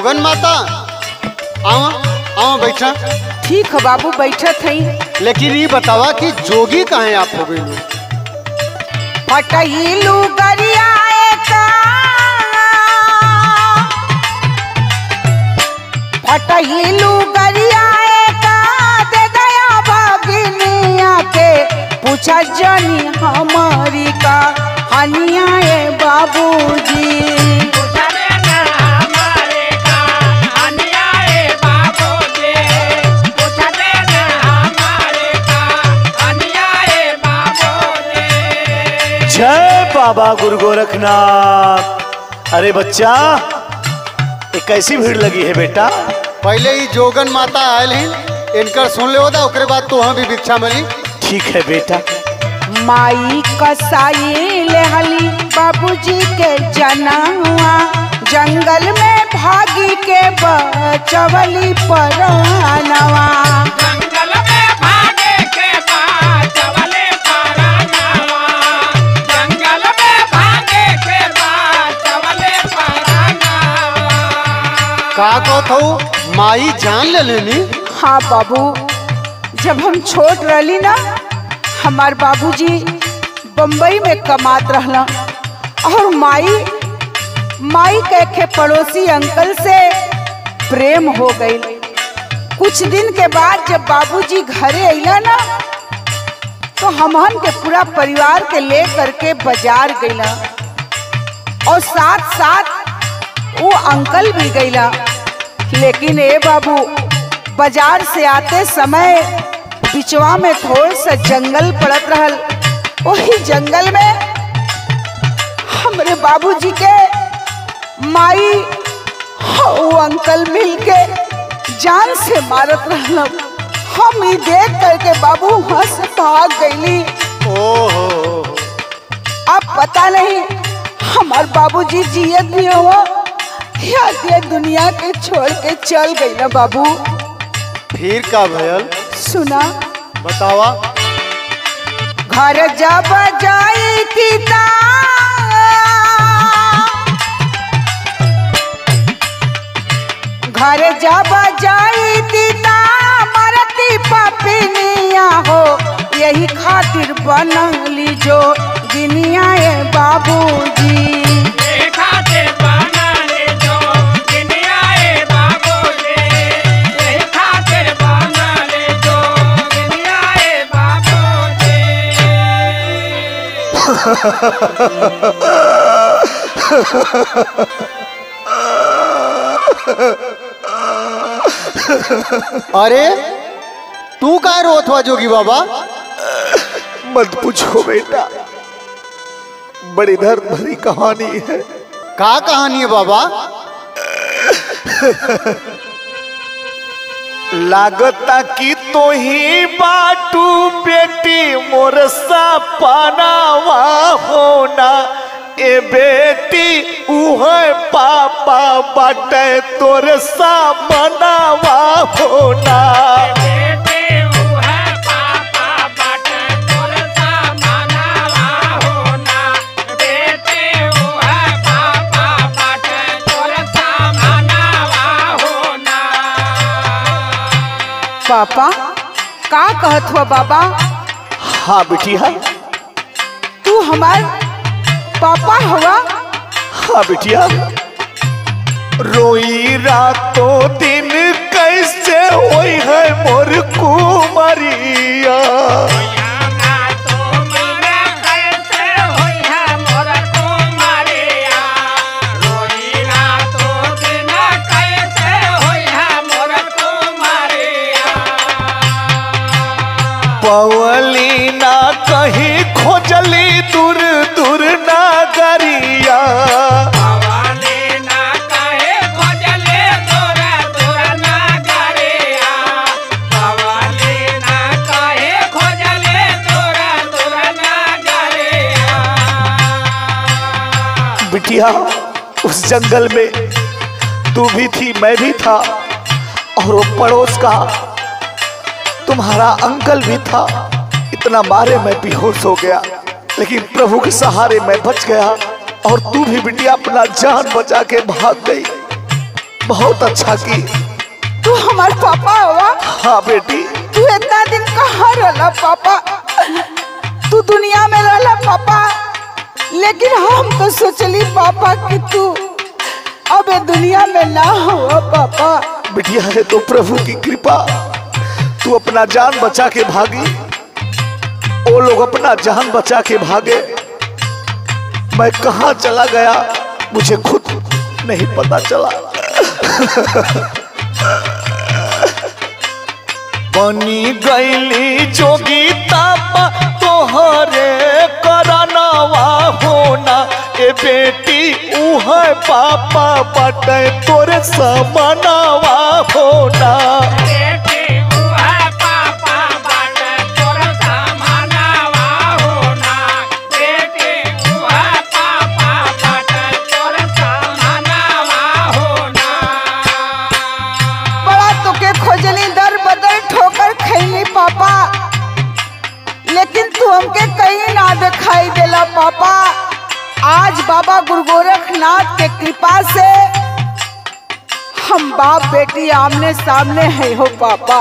जोगन माता आओ आओ बैठा। ठीक है बाबू बैठा थी। लेकिन ये बतावा कि जोगी कहाँ आप हो गई? फटैलू गरियाए का फटैलू गरियाए का दे दया भगिनिया के पूछा जानी हमारी का हनियाए बाबूजी। जय बाबा गुरु गोरखनाथ। अरे बच्चा ये कैसी भीड़ लगी है बेटा? पहले ही जोगन माता आयल हैं, इनकर सुन ले होता ओकरे बाद तो हम भी भिक्षा मिली। ठीक है बेटा। माई कसाई लेहली बाबूजी के जनवा जंगल में भागी के बचवली परनवा। का कहत माई जान ले लेनी? हाँ बाबू, जब हम छोट रहली ना हमार बाबूजी बम्बई में कमात रहला और माई के पड़ोसी अंकल से प्रेम हो गई। कुछ दिन के बाद जब बाबूजी घरे अइला ना तो हमहन के पूरा परिवार के ले करके बाजार गइला और साथ साथ वो अंकल भी गइला। लेकिन ए बाबू, बाजार से आते समय बिचवा में थोड़ा सा जंगल पड़त रहल। वही जंगल में हमरे बाबूजी के माई वो अंकल मिल के जान से मारत रहल। हम ही देख करके बाबू वहां से भाग गईली। ओहो, अब पता नहीं हमार बाबूजी जियत भी हुआ या ये दुनिया के छोड़ के चल गई ना बाबू। फिर का भयल? सुना बतावा। घर जब जाई थी घर जब जाई थी मरती पपिनिया हो यही खातिर बनली जो गिनिया बाबूजी। अरे तू का रोत हुआ जोगी बाबा? मत पूछो बेटा, बड़ी दर्द भरी कहानी है। का कहानी है बाबा? लागता कि तो ही बाटू बेटी मोर सपनावा होना। ए बेटी उहे पापा बाटे तोर सपनावा होना। पापा का कहत हुआ बाबा? हाँ बिटिया। तू हमार पापा हुआ? हाँ बिटिया। रोई रातों दिन कैसे होई है मोर कुमारिया। पवली ना कहीं खोजली दूर दूर नागरिया। बिटिया उस जंगल में तू भी थी, मैं भी था और वो पड़ोस का तुम्हारा अंकल भी था। इतना मारे मैं बेहोश हो गया, लेकिन प्रभु के सहारे मैं बच गया और तू भी बिटिया अपना जान बचा के भाग गई। बहुत अच्छा की। तू हमार पापा हुआ। हाँ बेटी। तू इतना दिन कहाँ रहला पापा? तू दुनिया में रहला पापा, लेकिन हम तो सोचली पापा कि तू अब ये दुनिया में ना हुआ पापा। बिटिया है तो प्रभु की कृपा, तू अपना जान बचा के भागी, वो लोग अपना जान बचा के भागे। मैं कहाँ चला गया मुझे खुद नहीं पता चला। बनी गईली जोगी तापा तोहरे करनवा होना, ए बेटी उह पापा बटे तोरे समनवा होना। पापा, लेकिन तू हमके कहीं ना दिखाई देला पापा। आज बाबा गुरु गोरखनाथ के कृपा से हम बाप बेटी आमने सामने है हो पापा।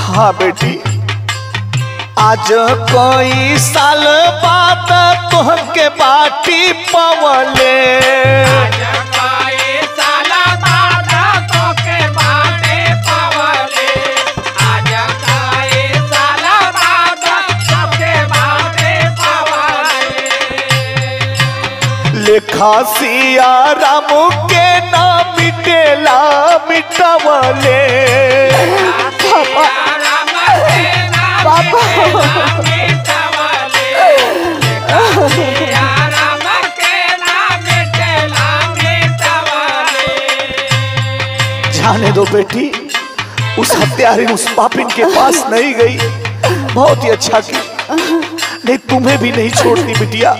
हाँ बेटी, आज कोई साल बाद तुहके बाटी पवले। लेखा सिया राम के ना मिटेला मिटवले। पापा, पापा। जाने दो बेटी, उस हत्यारे उस पापिन के पास नहीं गई, बहुत ही अच्छा की। नहीं तुम्हें भी नहीं छोड़ती बिटिया,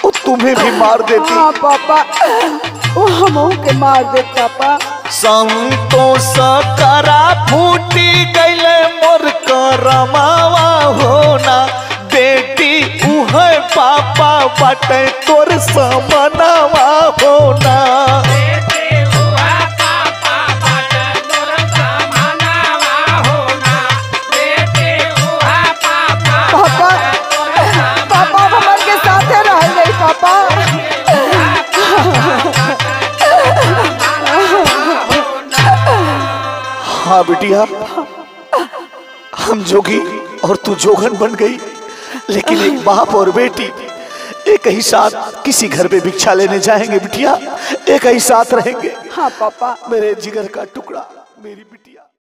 वो तुम्हें भी मार देती। हाँ पापा, वो हमों के मार दे पापा। संतोष करा फूटी गईले मोर करमावा होना, बेटी उह पापा बटे तोर समनवा होना। पापा, पापा हमन के साथे रह गई पापा। हाँ बिटिया, हम जोगी और तू जोगन बन गई, लेकिन एक बाप और बेटी एक ही साथ किसी घर पे भिक्षा लेने जाएंगे बिटिया, एक ही साथ रहेंगे। हाँ पापा। मेरे जिगर का टुकड़ा, मेरी